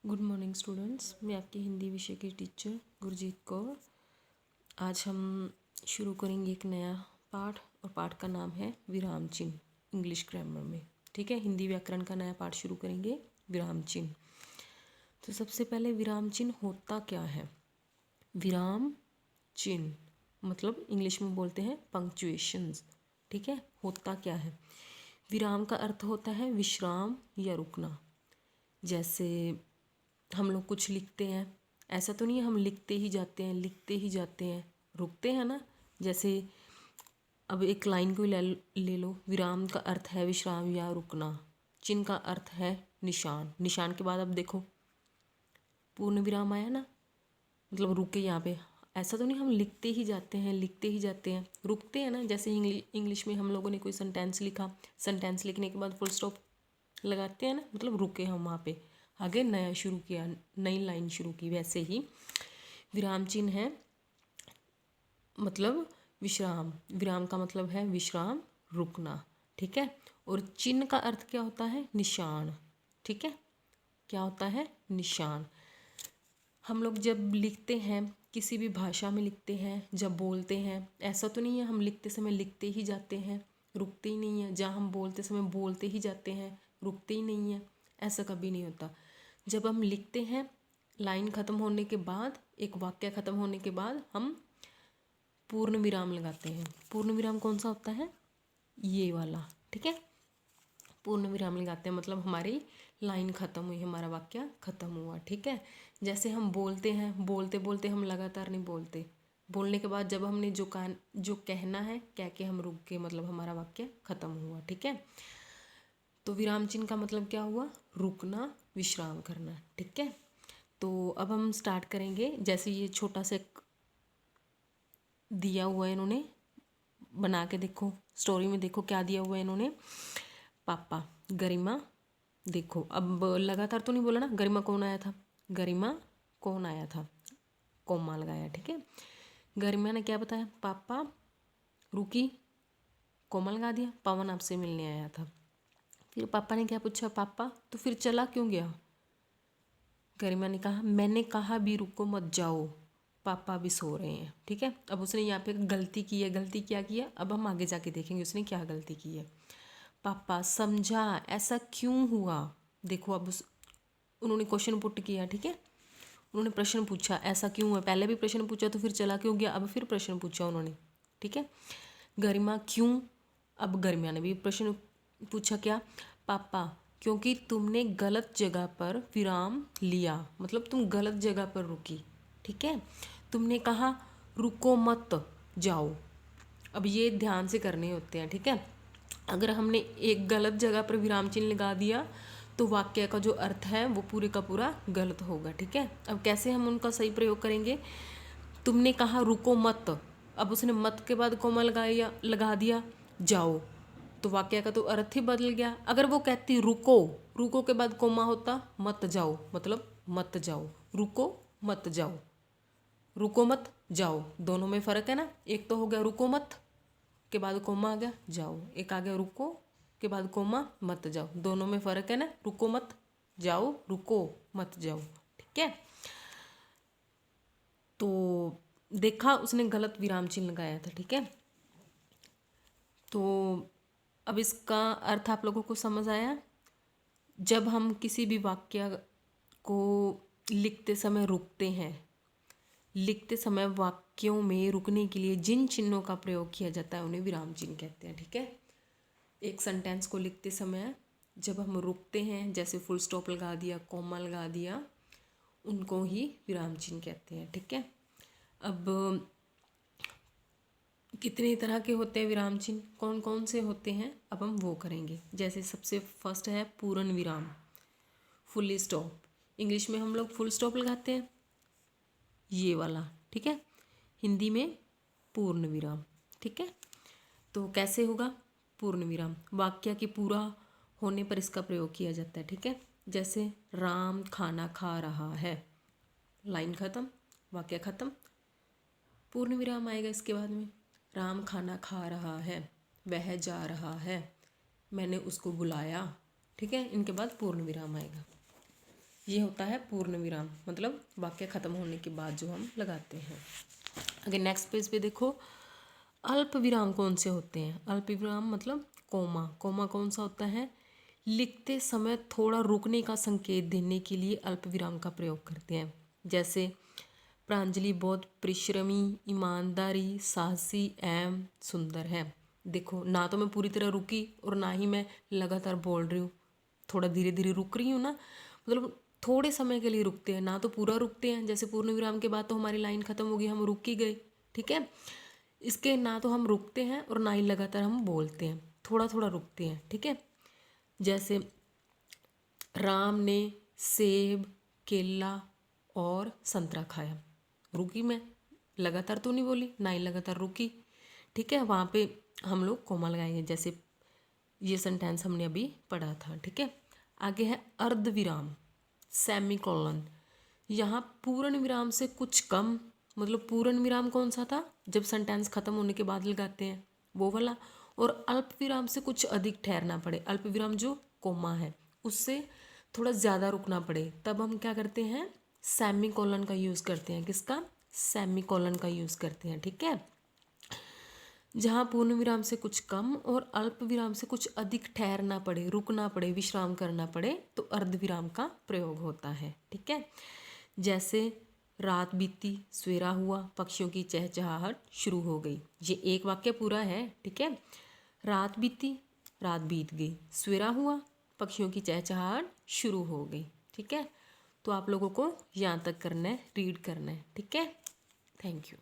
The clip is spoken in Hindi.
गुड मॉर्निंग स्टूडेंट्स, मैं आपकी हिंदी विषय की टीचर गुरजीत कौर। आज हम शुरू करेंगे एक नया पाठ और पाठ का नाम है विराम चिन्ह इंग्लिश ग्रामर में। ठीक है, हिंदी व्याकरण का नया पाठ शुरू करेंगे विराम चिन्ह। तो सबसे पहले विराम चिन्ह होता क्या है। विराम चिन्ह मतलब इंग्लिश में बोलते हैं पंक्चुएशंस। ठीक है, होता क्या है। विराम का अर्थ होता है विश्राम या रुकना। जैसे हम लोग कुछ लिखते हैं, ऐसा तो नहीं है हम लिखते ही जाते हैं रुकते हैं ना। जैसे अब एक लाइन को ले लो, विराम का अर्थ है विश्राम या रुकना, चिन्ह का अर्थ है निशान। निशान के बाद अब देखो पूर्ण विराम आया ना, मतलब रुके यहाँ पे। ऐसा तो नहीं हम लिखते ही जाते हैं रुकते हैं ना। जैसे इंग्लिश में हम लोगों ने कोई सेंटेंस लिखा, सेंटेंस लिखने के बाद फुल स्टॉप लगाते हैं ना, मतलब रुके हम वहाँ पे, आगे नया शुरू किया, नई लाइन शुरू की। वैसे ही विराम चिन्ह है मतलब विश्राम। विराम का मतलब है विश्राम, रुकना। ठीक है, और चिन्ह का अर्थ क्या होता है, निशान। ठीक है, क्या होता है, निशान। हम लोग जब लिखते हैं, किसी भी भाषा में लिखते हैं, जब बोलते हैं, ऐसा तो नहीं है हम लिखते समय लिखते ही जाते हैं, रुकते ही नहीं है। जहाँ हम बोलते समय बोलते ही जाते हैं, रुकते ही नहीं है, ऐसा कभी नहीं होता। जब हम लिखते हैं, लाइन ख़त्म होने के बाद, एक वाक्य ख़त्म होने के बाद हम पूर्ण विराम लगाते हैं। पूर्ण विराम कौन सा होता है, ये वाला। ठीक है, पूर्ण विराम लगाते हैं मतलब हमारी लाइन ख़त्म हुई, हमारा वाक्य ख़त्म हुआ। ठीक है, जैसे हम बोलते हैं, बोलते बोलते हम लगातार नहीं बोलते, बोलने के बाद जब हमने जो कहना है कह के हम रुक गए, मतलब हमारा वाक्य ख़त्म हुआ। ठीक है, तो विराम चिन्ह का मतलब क्या हुआ, रुकना, विश्राम करना। ठीक है, तो अब हम स्टार्ट करेंगे। जैसे ये छोटा सा दिया हुआ है, इन्होंने बना के देखो, स्टोरी में देखो क्या दिया हुआ है इन्होंने। पापा, गरिमा, देखो अब लगातार तो नहीं बोला ना, गरिमा कौन आया था, गरिमा कौन आया था, कोमा लगाया। ठीक है, गरिमा ने क्या बताया, पापा रुकी, कोमा लगा दिया, पवन आपसे मिलने आया था। फिर पापा ने क्या पूछा, पापा तो फिर चला क्यों गया। गरिमा ने कहा, मैंने कहा भी रुको मत जाओ, पापा भी सो रहे हैं। ठीक है, अब उसने यहाँ पे गलती की है, गलती क्या की है, अब हम आगे जाके देखेंगे उसने क्या गलती की है। पापा समझा ऐसा क्यों हुआ। देखो अब उन्होंने क्वेश्चन पुट किया। ठीक है, उन्होंने प्रश्न पूछा, ऐसा क्यों हुआ। पहले भी प्रश्न पूछा तो फिर चला क्यों गया, अब फिर प्रश्न पूछा उन्होंने। ठीक है, गरिमा क्यों, अब गरिमा ने भी प्रश्न पूछा, क्या, पापा क्योंकि तुमने गलत जगह पर विराम लिया, मतलब तुम गलत जगह पर रुकी। ठीक है, तुमने कहा रुको मत जाओ। अब ये ध्यान से करने होते हैं। ठीक है, अगर हमने एक गलत जगह पर विराम चिन्ह लगा दिया तो वाक्य का जो अर्थ है वो पूरे का पूरा गलत होगा। ठीक है, अब कैसे हम उनका सही प्रयोग करेंगे। तुमने कहा रुको मत, अब उसने मत के बाद कोमा लगा दिया जाओ, तो वाक्य का तो अर्थ ही बदल गया। अगर वो कहती रुको, रुको के बाद कोमा होता मत जाओ, मतलब मत जाओ, रुको मत जाओ, रुको मत जाओ, दोनों में फ़र्क है ना। एक तो हो गया रुको मत के बाद कोमा आ गया जाओ, एक आ गया रुको के बाद कोमा मत जाओ, दोनों में फ़र्क है ना। रुको मत जाओ, रुको मत जाओ। ठीक है, तो देखा उसने गलत विराम चिन्ह लगाया था। ठीक है, तो अब इसका अर्थ आप लोगों को समझ आया। जब हम किसी भी वाक्य को लिखते समय रुकते हैं, लिखते समय वाक्यों में रुकने के लिए जिन चिन्हों का प्रयोग किया जाता है उन्हें विराम चिन्ह कहते हैं। ठीक है, एक सेंटेंस को लिखते समय जब हम रुकते हैं, जैसे फुल स्टॉप लगा दिया, कॉमा लगा दिया, उनको ही विराम चिन्ह कहते हैं। ठीक है, अब कितने तरह के होते हैं विराम चिन्ह, कौन कौन से होते हैं, अब हम वो करेंगे। जैसे सबसे फर्स्ट है पूर्ण विराम, फुल स्टॉप। इंग्लिश में हम लोग फुल स्टॉप लगाते हैं, ये वाला। ठीक है, हिंदी में पूर्ण विराम। ठीक है, तो कैसे होगा पूर्ण विराम, वाक्य के पूरा होने पर इसका प्रयोग किया जाता है। ठीक है, जैसे राम खाना खा रहा है, लाइन ख़त्म, वाक्य ख़त्म, पूर्ण विराम आएगा इसके बाद में। राम खाना खा रहा है, वह जा रहा है, मैंने उसको बुलाया। ठीक है, इनके बाद पूर्ण विराम आएगा। ये होता है पूर्ण विराम, मतलब वाक्य खत्म होने के बाद जो हम लगाते हैं। आगे नेक्स्ट पेज पे देखो, अल्प विराम कौन से होते हैं। अल्प विराम मतलब कोमा। कोमा कौन सा होता है, लिखते समय थोड़ा रुकने का संकेत देने के लिए अल्प विराम का प्रयोग करते हैं। जैसे प्रांजलि बहुत परिश्रमी, ईमानदारी, साहसी एवं सुंदर है। देखो ना तो मैं पूरी तरह रुकी और ना ही मैं लगातार बोल रही हूँ, थोड़ा धीरे धीरे रुक रही हूँ ना, मतलब थोड़े समय के लिए रुकते हैं, ना तो पूरा रुकते हैं। जैसे पूर्ण विराम के बाद तो हमारी लाइन खत्म होगी, हम रुक ही गए, ठीक है। इसके ना तो हम रुकते हैं और ना ही लगातार हम बोलते हैं, थोड़ा थोड़ा रुकते हैं, ठीक है। जैसे राम ने सेब, केला और संतरा खाया। रुकी मैं, लगातार तो नहीं बोली, ना ही लगातार रुकी, ठीक है। वहाँ पे हम लोग कोमा लगाएंगे, जैसे ये सेंटेंस हमने अभी पढ़ा था, ठीक है। आगे है अर्ध विराम, सेमी कॉलन। यहाँ पूर्ण विराम से कुछ कम, मतलब पूर्ण विराम कौन सा था, जब सेंटेंस खत्म होने के बाद लगाते हैं वो वाला। और अल्प विराम से कुछ अधिक ठहरना पड़े, अल्प विराम जो कोमा है उससे थोड़ा ज़्यादा रुकना पड़े, तब हम क्या करते हैं, सेमी कॉलन का यूज़ करते हैं। किसका, सेमी कॉलन का यूज़ करते हैं, ठीक है। जहाँ पूर्ण विराम से कुछ कम और अल्प विराम से कुछ अधिक ठहरना पड़े, रुकना पड़े, विश्राम करना पड़े, तो अर्ध विराम का प्रयोग होता है, ठीक है। जैसे रात बीती, सवेरा हुआ, पक्षियों की चहचहाहट शुरू हो गई। ये एक वाक्य पूरा है, ठीक है। रात बीती, रात बीत गई, सवेरा हुआ, पक्षियों की चहचहाहट शुरू हो गई, ठीक है। तो आप लोगों को यहाँ तक करना है, रीड करना है, ठीक है। Thank you.